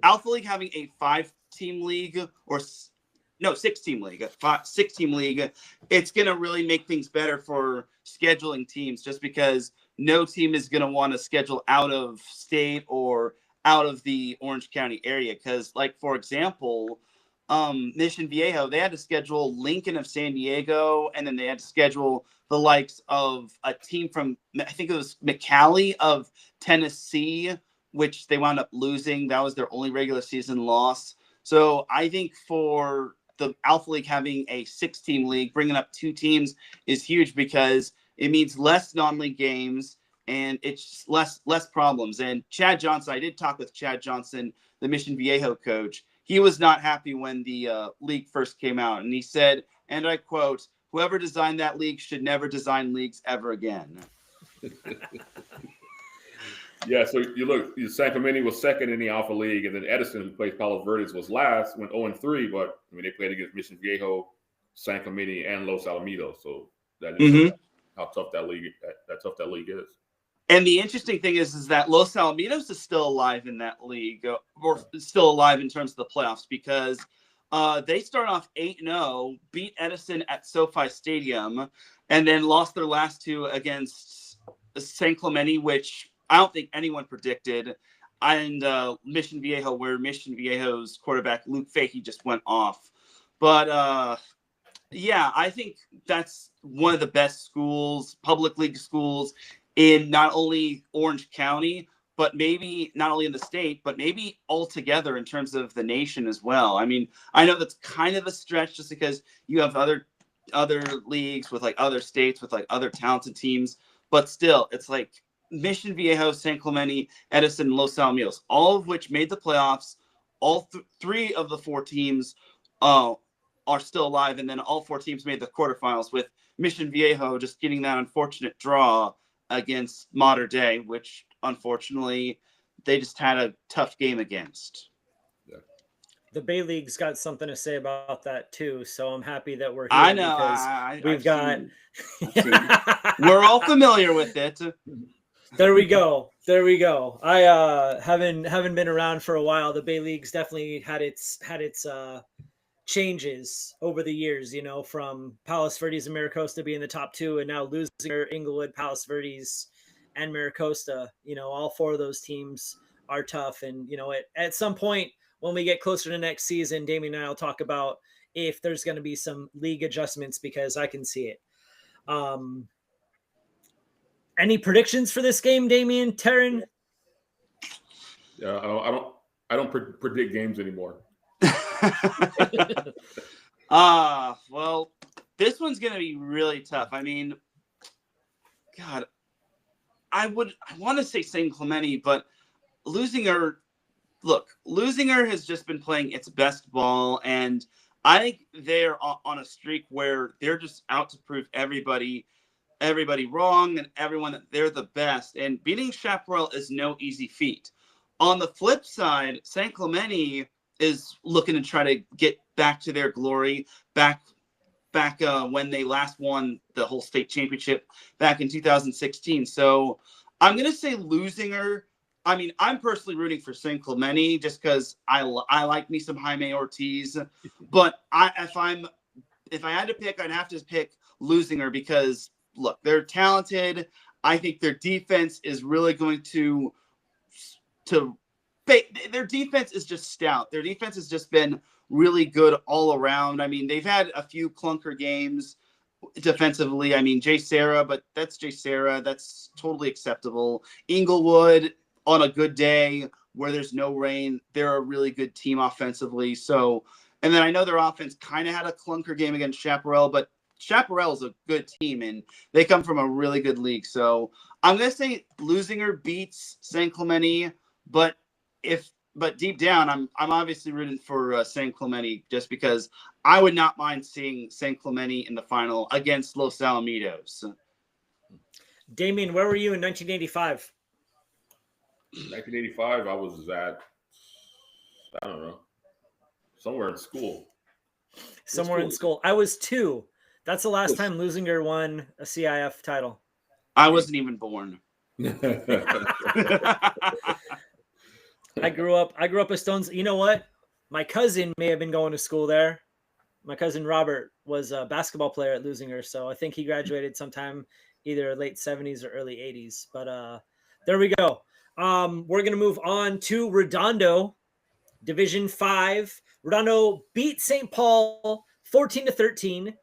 Alpha League having a 5-team league or no 6-team league, 6-team league, it's going to really make things better for scheduling teams, just because no team is going to want to schedule out of state or out of the Orange County area. Because, like, for example, Mission Viejo, they had to schedule Lincoln of San Diego, and then they had to schedule the likes of a team from, I think it was McCallie of Tennessee, which they wound up losing. That was their only regular season loss. So I think for the Alpha League having a 6-team league, bringing up 2 teams is huge, because it means less non-league games and it's less problems. And Chad Johnson, I did talk with Chad Johnson, the Mission Viejo coach. He was not happy when the league first came out. And he said, and I quote, "Whoever designed that league should never design leagues ever again." Yeah, so you look, San Clemente was second in the Alpha League, and then Edison, who plays Palos Verdes, was last, went 0-3, but I mean, they played against Mission Viejo, San Clemente, and Los Alamitos. So that is how tough that league is. And the interesting thing is that Los Alamitos is still alive in that league, or still alive in terms of the playoffs, because they start off 8-0, beat Edison at SoFi Stadium, and then lost their last 2 against San Clemente, which I don't think anyone predicted, and Mission Viejo, where Mission Viejo's quarterback Luke Fahey just went off. But yeah, I think that's one of the best schools, public league schools, in not only Orange County, but maybe not only in the state, but maybe altogether in terms of the nation as well. I mean, I know that's kind of a stretch, just because you have other leagues with like other states with like other talented teams, but still, it's like Mission Viejo, San Clemente, Edison, and Los Alamitos, all of which made the playoffs. All 3 of the 4 teams are still alive, and then all 4 teams made the quarterfinals, with Mission Viejo just getting that unfortunate draw against Mater Dei, which unfortunately they just had a tough game against. Yeah. The Bay League's got something to say about that too, so I'm happy that we're here. I know, because we're all familiar with it. There we go. I haven't been around for a while. The Bay League's definitely had its changes over the years, you know, from Palos Verdes and Maricosta being the top 2, and now losing Inglewood, Palos Verdes, and Maricosta. You know, all 4 of those teams are tough. And, you know, at some point when we get closer to next season, Damian and I will talk about if there's going to be some league adjustments, because I can see it. Any predictions for this game, Damian, Teran? Yeah, I don't predict games anymore. Well, this one's gonna be really tough. I mean, God, I want to say San Clemente, but Lusinger has just been playing its best ball, and I think they're on a streak where they're just out to prove everybody wrong and everyone that they're the best. And beating Chaparral is no easy feat. On the flip side, San Clemente is looking to try to get back to their glory, back when they last won the whole state championship back in 2016. So I'm going to say Lusinger. I mean, I'm personally rooting for San Clemente just because I like me some Jaime Ortiz. But if I had to pick, I'd have to pick Lusinger, because look, they're talented. I think their defense is really going to their defense is just stout. Their defense has just been really good all around. I mean, they've had a few clunker games defensively. I mean, Jay Serra, but that's Jay Serra. That's totally acceptable. Inglewood, on a good day where there's no rain, they're a really good team offensively. So, and then I know their offense kind of had a clunker game against Chaparral, but Chaparral is a good team, and they come from a really good league. So I'm going to say Lusinger beats San Clemente, but deep down, I'm obviously rooting for San Clemente, just because I would not mind seeing San Clemente in the final against Los Alamitos. Damian, where were you in 1985? 1985, I was at, I don't know, somewhere in school. somewhere in school. I was 2. That's the last time Lusinger won a CIF title. I wasn't even born. I grew up a Stones. You know what? My cousin may have been going to school there. My cousin Robert was a basketball player at Lusinger, so I think he graduated sometime either late 70s or early 80s. But there we go. We're going to move on to Redondo, Division 5. Redondo beat St. Paul 14-13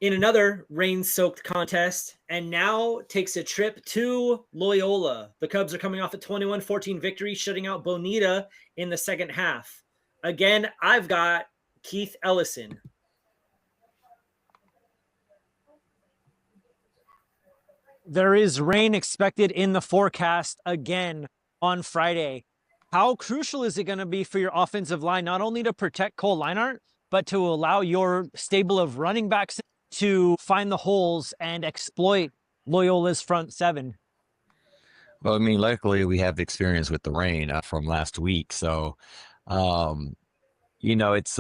in another rain-soaked contest, and now takes a trip to Loyola. The Cubs are coming off a 21-14 victory, shutting out Bonita in the second half. Again, I've got Keith Ellison. There is rain expected in the forecast again on Friday. How crucial is it going to be for your offensive line, not only to protect Cole Leinart, but to allow your stable of running backs to find the holes and exploit Loyola's front seven? Well, I mean, luckily we have experience with the rain from last week. So, it's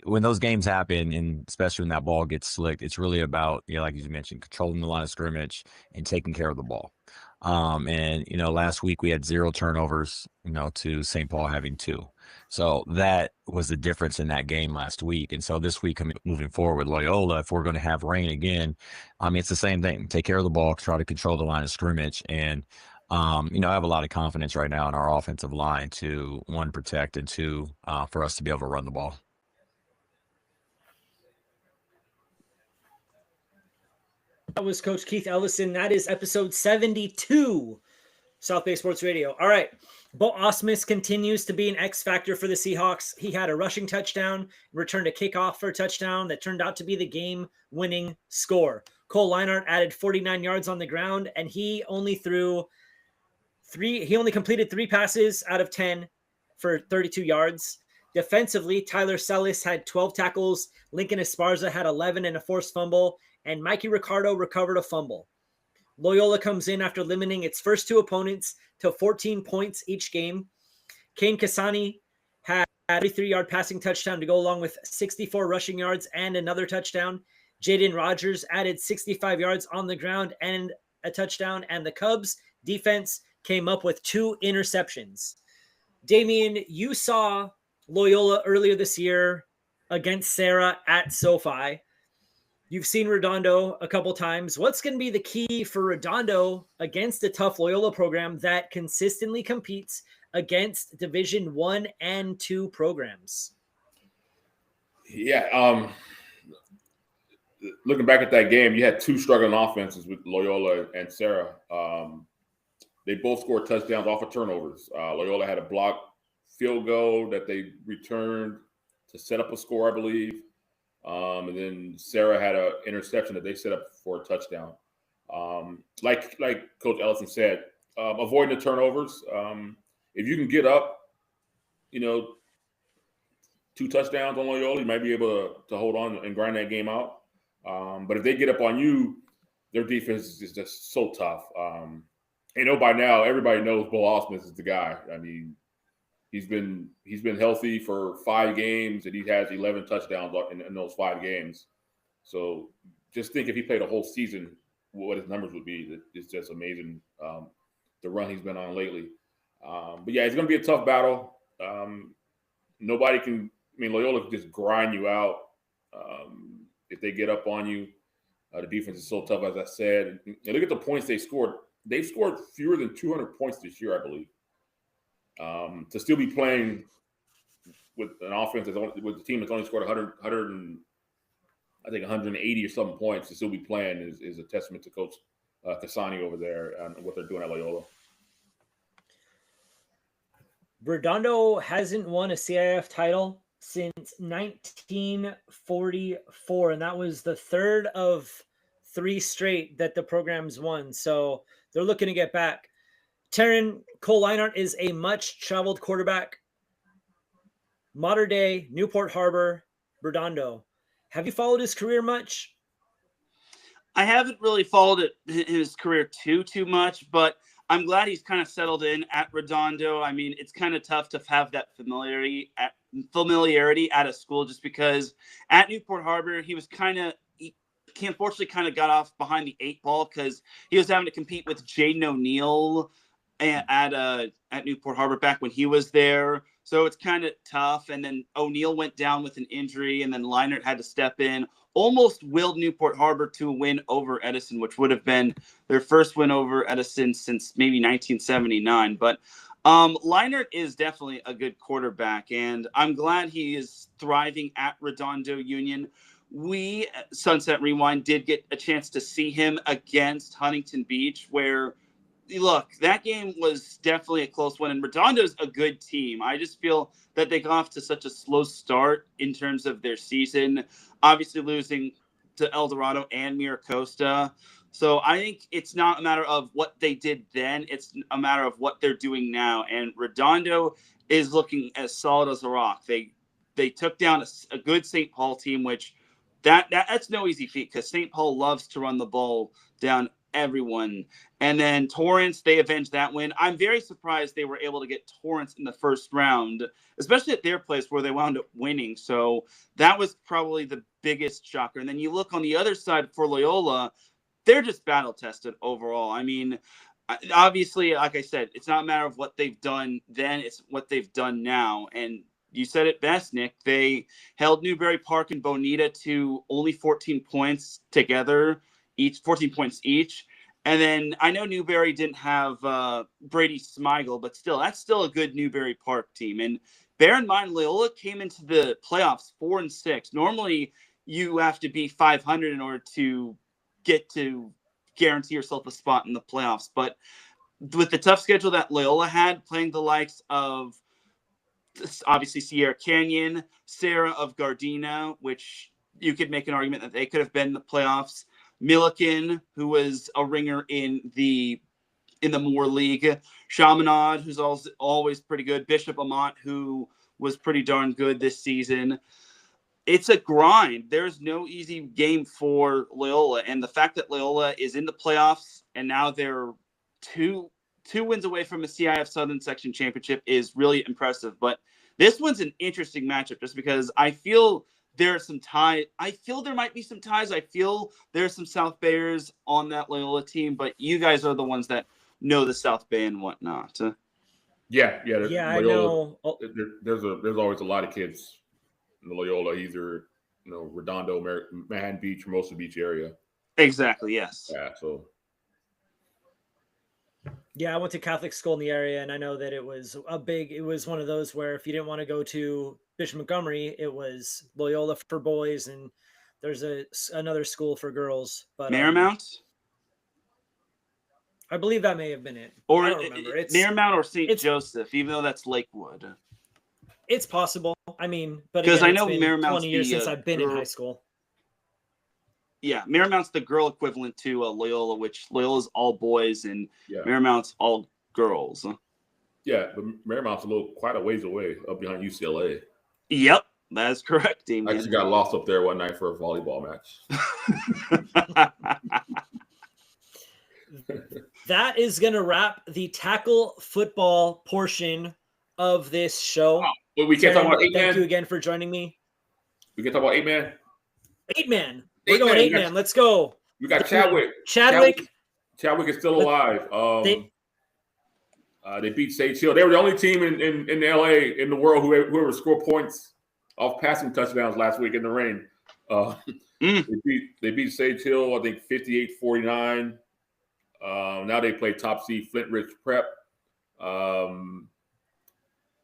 when those games happen, and especially when that ball gets slicked, it's really about, like you mentioned, controlling the line of scrimmage and taking care of the ball. Last week we had 0 turnovers, to St. Paul having 2. So that was the difference in that game last week. And so this week, moving forward with Loyola, if we're going to have rain again, it's the same thing. Take care of the ball, try to control the line of scrimmage. And, I have a lot of confidence right now in our offensive line to, 1, protect, and 2, for us to be able to run the ball. That was Coach Keith Ellison. That is episode 72, South Bay Sports Radio. All right. Bo Osmus continues to be an X factor for the Seahawks. He had a rushing touchdown, returned a kickoff for a touchdown that turned out to be the game-winning score. Cole Leinart added 49 yards on the ground, and he only completed 3 passes out of 10 for 32 yards. Defensively, Tyler Sellis had 12 tackles, Lincoln Esparza had 11 and a forced fumble, and Mikey Ricardo recovered a fumble. Loyola comes in after limiting its first 2 opponents to 14 points each game. Kane Kasani had a 33-yard passing touchdown to go along with 64 rushing yards and another touchdown. Jaden Rogers added 65 yards on the ground and a touchdown, and the Cubs defense came up with 2 interceptions. Damian, you saw Loyola earlier this year against Sarah at SoFi. You've seen Redondo a couple times. What's going to be the key for Redondo against a tough Loyola program that consistently competes against Division 1 and 2 programs? Yeah. Looking back at that game, you had 2 struggling offenses with Loyola and Sarah. They both scored touchdowns off of turnovers. Loyola had a blocked field goal that they returned to set up a score, I believe. And then Sarah had an interception that they set up for a touchdown. Like Coach Ellison said, avoiding the turnovers. If you can get up, 2 touchdowns on Loyola, you might be able to hold on and grind that game out. But if they get up on you, their defense is just so tough. By now, everybody knows Bo Osmus is the guy. I mean, he's been healthy for 5 games, and he has 11 touchdowns in those 5 games. So just think if he played a whole season, what his numbers would be. It's just amazing, the run he's been on lately. But yeah, it's going to be a tough battle. Loyola can just grind you out if they get up on you. The defense is so tough, as I said. And look at the points they scored. They've scored fewer than 200 points this year, I believe. To still be playing with an offense with a team that's only scored 180 or something points, to still be playing is a testament to Coach Kasani over there and what they're doing at Loyola. Redondo hasn't won a CIF title since 1944, and that was the 3rd of 3 straight that the program's won. So they're looking to get back. Teran, Cole Leinart is a much-traveled quarterback. Modern day, Newport Harbor, Redondo. Have you followed his career much? I haven't really followed his career too much, but I'm glad he's kind of settled in at Redondo. I mean, it's kind of tough to have that familiarity at a school, just because at Newport Harbor he unfortunately kind of got off behind the 8 ball because he was having to compete with Jaden O'Neal at Newport Harbor back when he was there. So it's kind of tough. And then O'Neal went down with an injury, and then Leinart had to step in. Almost willed Newport Harbor to a win over Edison, which would have been their first win over Edison since maybe 1979. But Leinart is definitely a good quarterback, and I'm glad he is thriving at Redondo Union. We, Sunset Rewind, did get a chance to see him against Huntington Beach, where, look, that game was definitely a close one, and Redondo's a good team. I just feel that they got off to such a slow start in terms of their season, obviously losing to El Dorado and Miracosta. So I think it's not a matter of what they did then, it's a matter of what they're doing now, and Redondo is looking as solid as a rock. They took down a good St. Paul team, which that's no easy feat, because St. Paul loves to run the ball down everyone. And then Torrance, they avenged that win. I'm very surprised they were able to get Torrance in the first round, especially at their place where they wound up winning. So that was probably the biggest shocker. And then you look on the other side for Loyola, they're just battle tested overall. I mean, obviously, like I said, it's not a matter of what they've done then, it's what they've done now. And you said it best, Nick. They held Newbury Park and Bonita to only 14 points together, 14 points each. And then I know Newbury didn't have Brady Smigel, but still, that's still a good Newbury Park team. And bear in mind, Loyola came into the playoffs 4-6. Normally, you have to be 500 in order to get to guarantee yourself a spot in the playoffs. But with the tough schedule that Loyola had, playing the likes of obviously Sierra Canyon, Sarah of Gardena, which you could make an argument that they could have been in the playoffs, Milliken, who was a ringer in the Moore League, Chaminade, who's always pretty good, Bishop Amont, who was pretty darn good this season. It's a grind. There's no easy game for Loyola, and the fact that Loyola is in the playoffs and now they're two wins away from a CIF Southern Section Championship is really impressive. But this one's an interesting matchup just because I feel there are some ties. I feel there might be some ties. I feel there's some South Bayers on that Loyola team, but you guys are the ones that know the South Bay and whatnot. Yeah. Yeah, Loyola, I know. There's always a lot of kids in the Loyola, either Redondo, Manhattan Beach, Hermosa Beach area. Exactly. Yes. Yeah. So. Yeah, I went to Catholic school in the area, and I know that it was one of those where if you didn't want to go to Bishop Montgomery, it was Loyola for boys, and there's another school for girls. But Marymount? I believe that may have been it. Or I don't remember. It's Marymount or St. Joseph, even though that's Lakewood. It's possible. I mean, but because I know it's been Marymount's 20 years since I've been in high school. Yeah, Marymount's the girl equivalent to Loyola, which Loyola's all boys and Marymount's all girls. Yeah, but Marymount's quite a ways away, up behind UCLA. Yep, that's correct, Damian. I actually got lost up there one night for a volleyball match. That is going to wrap the tackle football portion of this show. Well, we can't talk about 8-man. Thank you again for joining me. We can talk about 8-man. 8-man. We're going 8-man. Let's go. We got Chadwick. Chadwick is still alive. They beat Sage Hill. They were the only team in LA in the world whoever scored points off passing touchdowns last week in the rain. They beat Sage Hill, I think 58-49. Now they play top seed Flint Ridge Prep.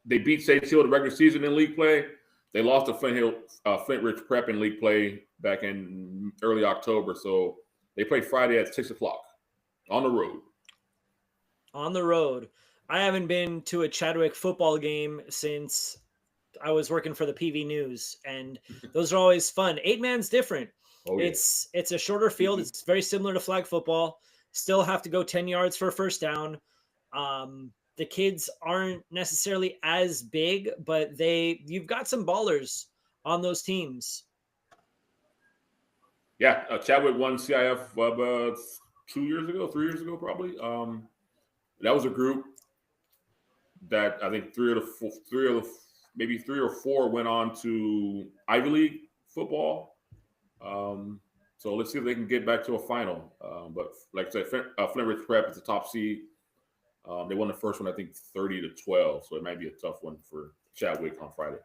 They beat Sage Hill the regular season in league play. They lost to Flint Ridge Prep in league play back in early October. So they play Friday at 6:00 on the road. On the road. I haven't been to a Chadwick football game since I was working for the PV News, and those are always fun. 8-man's different. Oh, yeah. It's a shorter field. It's very similar to flag football. Still have to go 10 yards for a first down. The kids aren't necessarily as big, but you've got some ballers on those teams. Yeah, Chadwick won CIF 3 years ago, probably. That was a group that I think maybe three or four went on to Ivy League football. So let's see if they can get back to a final. But like I said, Flint Ridge Prep is the top seed. They won the first one, I think, 30-12. So it might be a tough one for Chadwick on Friday.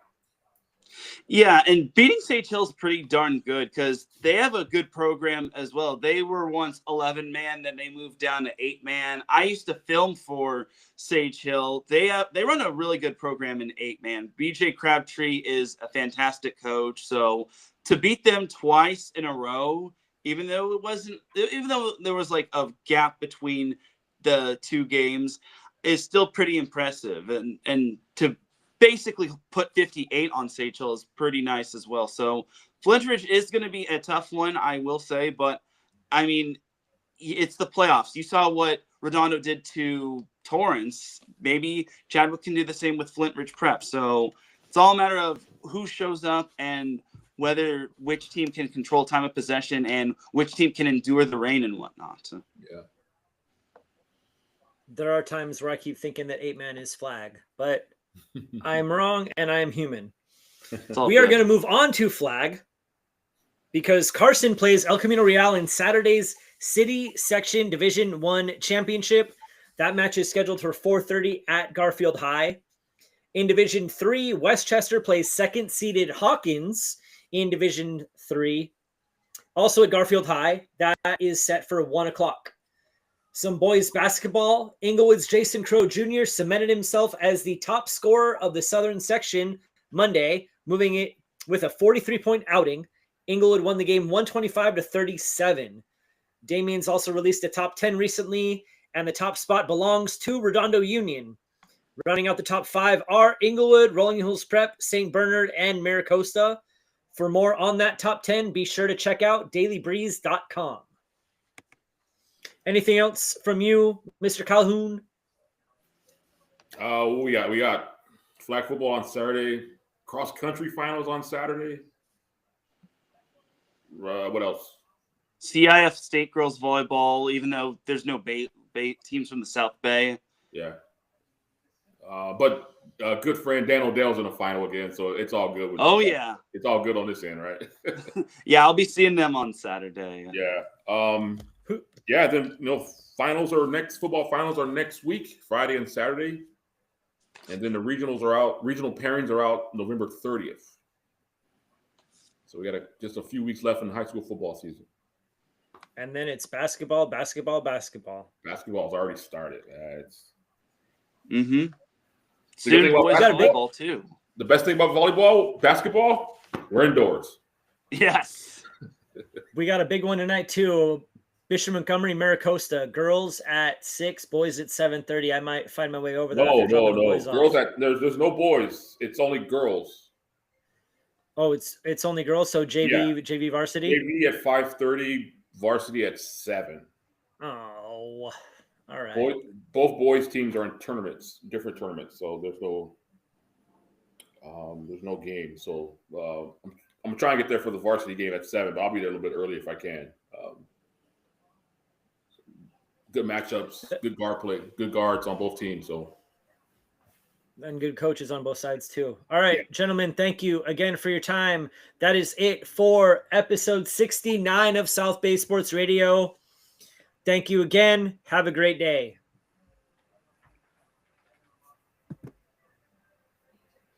Yeah, and beating Sage Hill is pretty darn good because they have a good program as well. They were once 11-man, then they moved down to 8-man. I used to film for Sage Hill. They run a really good program in 8-man. BJ Crabtree is a fantastic coach. So to beat them twice in a row, even though there was like a gap between the two games, is still pretty impressive. And to basically put 58 on Sage Hill is pretty nice as well. So Flint Ridge is going to be a tough one, I will say, but I mean, it's the playoffs. You saw what Redondo did to Torrance. Maybe Chadwick can do the same with Flint Ridge Prep. So it's all a matter of who shows up and which team can control time of possession and which team can endure the rain and whatnot. Yeah. There are times where I keep thinking that 8-man is flag, but I'm wrong and I am human. We are going to move on to flag because Carson plays El Camino Real in Saturday's City Section Division I Championship. That match is scheduled for 4:30 at Garfield High. In Division 3, Westchester plays second-seeded Hawkins in Division 3. Also at Garfield High, that is set for 1 o'clock. Some boys basketball. Inglewood's Jason Crow Jr. cemented himself as the top scorer of the Southern Section Monday, moving it with a 43-point outing. Inglewood won the game 125-37. Damian's also released a top 10 recently, and the top spot belongs to Redondo Union. Rounding out the top 5 are Inglewood, Rolling Hills Prep, St. Bernard, and Maricosta. For more on that top 10, be sure to check out dailybreeze.com. Anything else from you, Mr. Calhoun? We got flag football on Saturday, cross country finals on Saturday. What else? CIF State Girls Volleyball, even though there's no Bay teams from the South Bay. Yeah. But good friend Dan Odell's in the final again, so it's all good. Yeah. It's all good on this end, right? Yeah, I'll be seeing them on Saturday. Yeah. Yeah, then football finals are next week, Friday and Saturday. And then the regional pairings are out November 30th. So we got just a few weeks left in the high school football season. And then it's basketball. Basketball's already started. Soon boys volleyball too. The best thing about basketball, we're indoors. Yes. We got a big one tonight too. Bishop Montgomery, Maricosta, girls at 6, boys at 7:30. I might find my way over there. No. Girls there's no boys. It's only girls. Oh, it's only girls. So JV varsity. JV at 5:30, varsity at 7. Oh, all right. Both boys teams are in different tournaments. So there's no game. So I'm trying to get there for the varsity game at 7, but I'll be there a little bit early if I can. Good matchups, good guard play, good guards on both teams. So, and good coaches on both sides too. All right, gentlemen, thank you again for your time. That is it for episode 69 of South Bay Sports Radio. Thank you again. Have a great day.